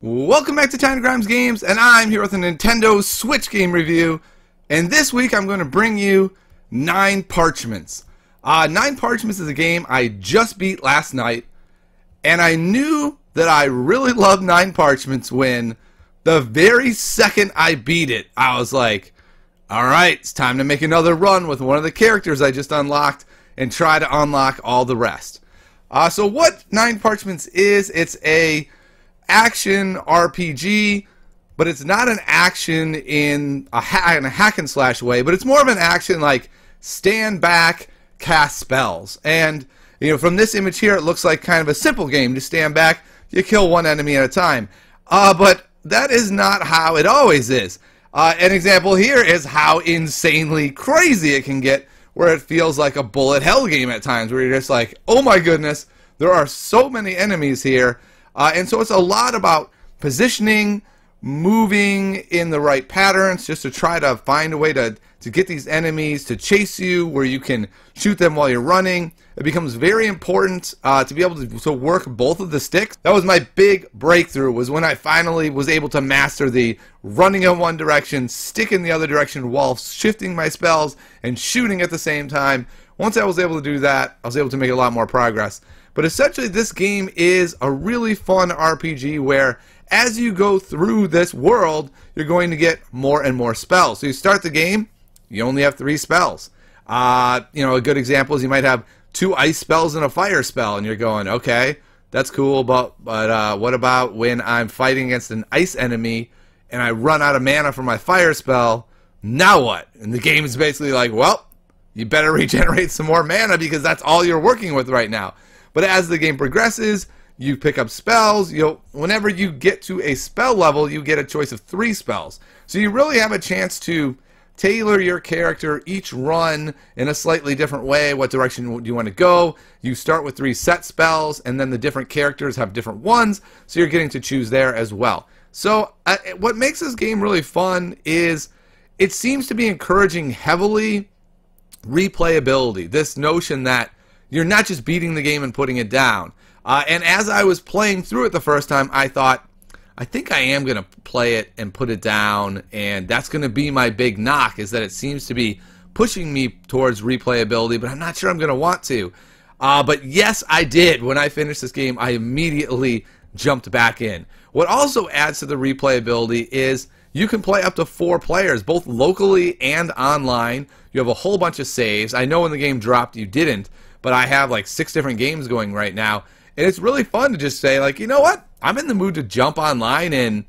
Welcome back to Tiny Grimes Games, and I'm here with a Nintendo Switch game review. And this week I'm going to bring you Nine Parchments. Nine Parchments is a game I just beat last night, and I knew that I really loved Nine Parchments when the very second I beat it, I was like, alright, it's time to make another run with one of the characters I just unlocked and try to unlock all the rest. So what Nine Parchments is, it's a action RPG, but it's not an action in a hack and slash way, but it's more of an action like stand back, cast spells. And you know, from this image here, it looks like kind of a simple game. Just stand back, you kill one enemy at a time. But that is not how it always is. An example here is how insanely crazy it can get, where it feels like a bullet hell game at times, where you're just like, oh my goodness, there are so many enemies here. And so it's a lot about positioning, moving in the right patterns, just to try to find a way to get these enemies to chase you, where you can shoot them while you're running. It becomes very important to be able to work both of the sticks. That was my big breakthrough, was when I finally was able to master the running in one direction, stick in the other direction while shifting my spells and shooting at the same time. Once I was able to do that, I was able to make a lot more progress. But essentially, this game is a really fun RPG where as you go through this world, you're going to get more and more spells. So you start the game, you only have 3 spells. You know, a good example is you might have 2 ice spells and a fire spell, and you're going, okay, that's cool, but what about when I'm fighting against an ice enemy and I run out of mana for my fire spell? Now what? And the game is basically like, well, you better regenerate some more mana because that's all you're working with right now. But as the game progresses, you pick up spells. Whenever you get to a spell level, you get a choice of 3 spells. So you really have a chance to tailor your character each run in a slightly different way. What direction do you want to go? You start with 3 set spells, and then the different characters have different ones, so you're getting to choose there as well. So what makes this game really fun is it seems to be encouraging heavily replayability. This notion that you're not just beating the game and putting it down. And as I was playing through it the first time, I thought, I think I am going to play it and put it down, and that's going to be my big knock, is that it seems to be pushing me towards replayability, but I'm not sure I'm going to want to. But yes, I did. When I finished this game, I immediately jumped back in. What also adds to the replayability is you can play up to 4 players, both locally and online. You have a whole bunch of saves. I know when the game dropped you didn't, but I have like 6 different games going right now. And it's really fun to just say, like, you know what? I'm in the mood to jump online and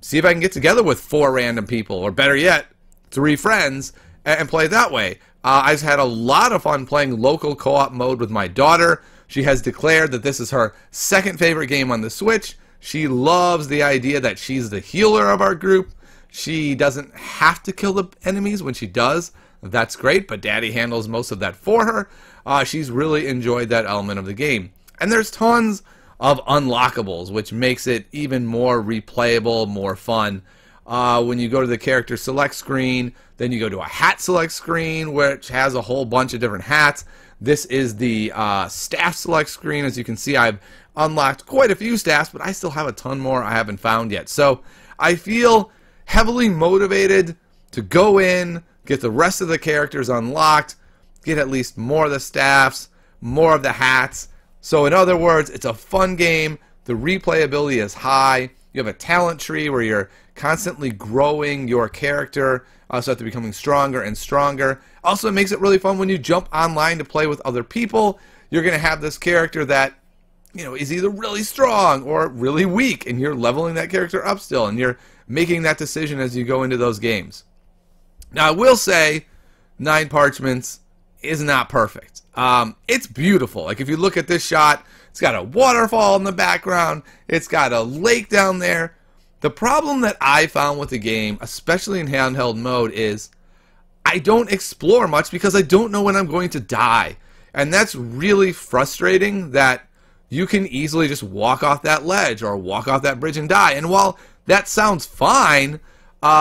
see if I can get together with 4 random people, or better yet, 3 friends, and play that way. I've had a lot of fun playing local co-op mode with my daughter. She has declared that this is her second favorite game on the Switch. She loves the idea that she's the healer of our group. She doesn't have to kill the enemies. When she does, that's great, but Daddy handles most of that for her. She's really enjoyed that element of the game. And there's tons of unlockables, which makes it even more replayable, more fun. When you go to the character select screen, then you go to a hat select screen, which has a whole bunch of different hats. This is the staff select screen. As you can see, I've unlocked quite a few staffs, but I still have a ton more I haven't found yet. So I feel heavily motivated to go in, get the rest of the characters unlocked, get at least more of the staffs, more of the hats. So in other words, it's a fun game. The replayability is high. You have a talent tree where you're constantly growing your character, so that they're becoming stronger and stronger. Also, it makes it really fun when you jump online to play with other people. You're going to have this character that, you know, is either really strong or really weak, and you're leveling that character up still, and you're making that decision as you go into those games. Now, I will say, Nine Parchments is not perfect. It's beautiful. Like, if you look at this shot, it's got a waterfall in the background. It's got a lake down there. The problem that I found with the game, especially in handheld mode, is I don't explore much because I don't know when I'm going to die. And that's really frustrating, that you can easily just walk off that ledge or walk off that bridge and die. And while that sounds fine,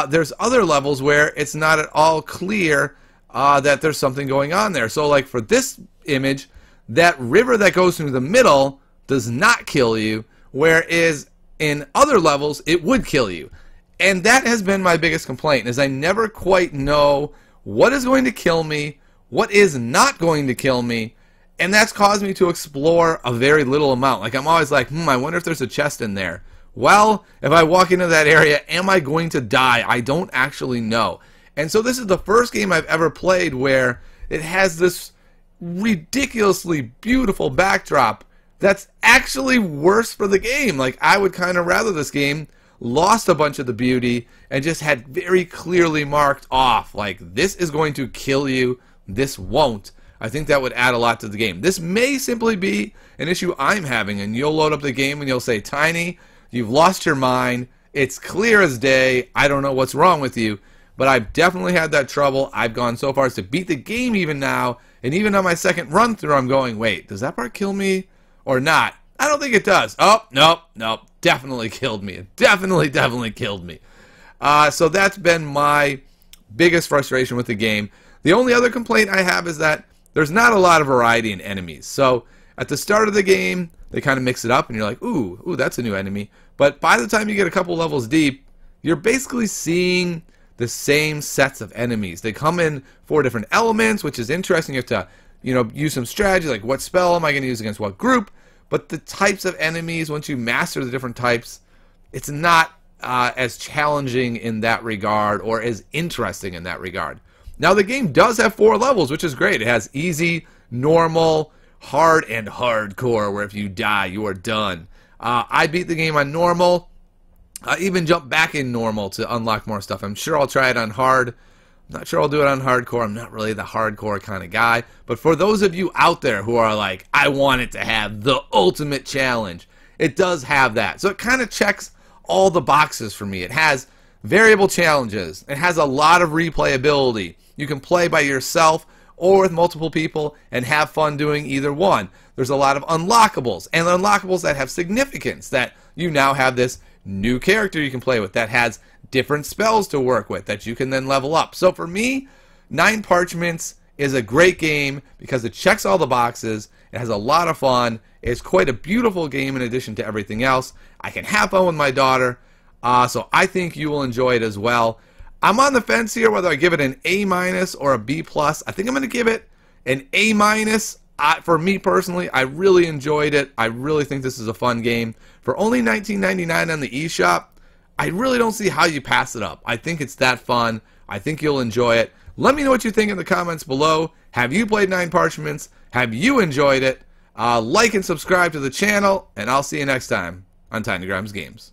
there's other levels where it's not at all clear that there's something going on there. So like for this image, that river that goes through the middle does not kill you, whereas in other levels it would kill you. And that has been my biggest complaint, is I never quite know what is going to kill me, what is not going to kill me, and that's caused me to explore a very little amount. Like, I'm always like, I wonder if there's a chest in there. Well, if I walk into that area, am I going to die? I don't actually know. And so this is the first game I've ever played where it has this ridiculously beautiful backdrop that's actually worse for the game. Like, I would kind of rather this game lost a bunch of the beauty and just had very clearly marked off, like, this is going to kill you, this won't. I think that would add a lot to the game. This may simply be an issue I'm having, and you'll load up the game and you'll say, Tiny, you've lost your mind, it's clear as day, I don't know what's wrong with you. But I've definitely had that trouble. I've gone so far as to beat the game even now, and even on my second run through I'm going, wait, does that part kill me or not? I don't think it does. Oh, nope, definitely killed me. It definitely killed me. So that's been my biggest frustration with the game. The only other complaint I have is that there's not a lot of variety in enemies. So at the start of the game, they kind of mix it up, and you're like, ooh, that's a new enemy. But by the time you get a couple levels deep, you're basically seeing the same sets of enemies. They come in 4 different elements, which is interesting. You have to, use some strategy, like what spell am I going to use against what group. But the types of enemies, once you master the different types, it's not as challenging in that regard or as interesting in that regard. Now, the game does have 4 levels, which is great. It has easy, normal, hard, and hardcore, where if you die, you are done. I beat the game on normal. I even jumped back in normal to unlock more stuff. I'm sure I'll try it on hard. I'm not sure I'll do it on hardcore. I'm not really the hardcore kind of guy. But for those of you out there who are like, I want it to have the ultimate challenge, it does have that. So it kind of checks all the boxes for me. It has variable challenges. It has a lot of replayability. You can play by yourself or with multiple people and have fun doing either one. There's a lot of unlockables, and unlockables that have significance, that you now have this new character you can play with that has different spells to work with that you can then level up. So for me, Nine Parchments is a great game because it checks all the boxes. It has a lot of fun. It's quite a beautiful game in addition to everything else. I can have fun with my daughter, so I think you will enjoy it as well. I'm on the fence here whether I give it an A- or a B+. I think I'm going to give it an A-. For me personally, I really enjoyed it. I really think this is a fun game. For only $19.99 on the eShop, I really don't see how you pass it up. I think it's that fun. I think you'll enjoy it. Let me know what you think in the comments below. Have you played Nine Parchments? Have you enjoyed it? Like and subscribe to the channel, and I'll see you next time on Tiny Games.